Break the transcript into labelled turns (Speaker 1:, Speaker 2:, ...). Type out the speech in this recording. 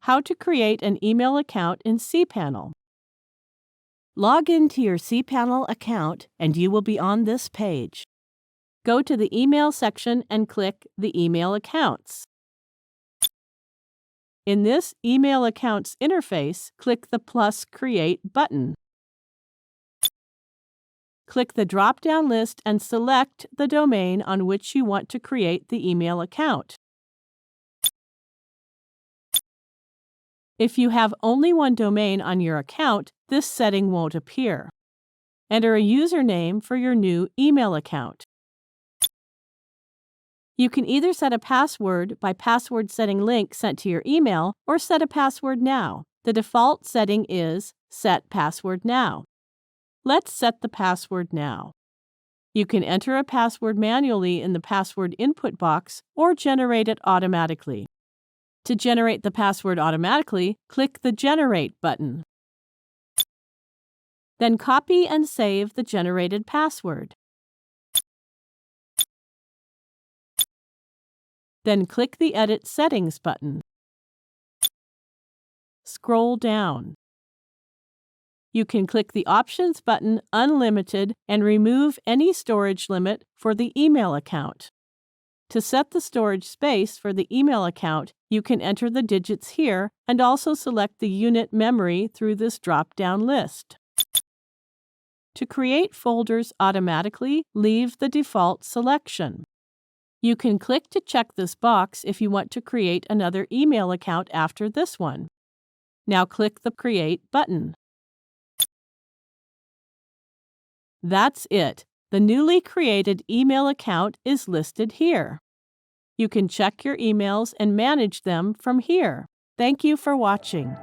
Speaker 1: How to create an email account in cPanel. Log into your cPanel account and you will be on this page. Go to the Email section and click the Email Accounts. In this Email Accounts interface, click the +Create button. Click the drop-down list and select the domain on which you want to create the email account. If you have only one domain on your account, this setting won't appear. Enter a username for your new email account. You can either set a password by password setting link sent to your email or set a password now. The default setting is Set Password Now. Let's set the password now. You can enter a password manually in the password input box or generate it automatically. To generate the password automatically, click the Generate button. Then copy and save the generated password. Then click the Edit Settings button. Scroll down. You can click the Options button Unlimited and remove any storage limit for the email account. To set the storage space for the email account, you can enter the digits here and also select the unit memory through this drop-down list. To create folders automatically, leave the default selection. You can click to check this box if you want to create another email account after this one. Now click the Create button. That's it. The newly created email account is listed here. You can check your emails and manage them from here. Thank you for watching.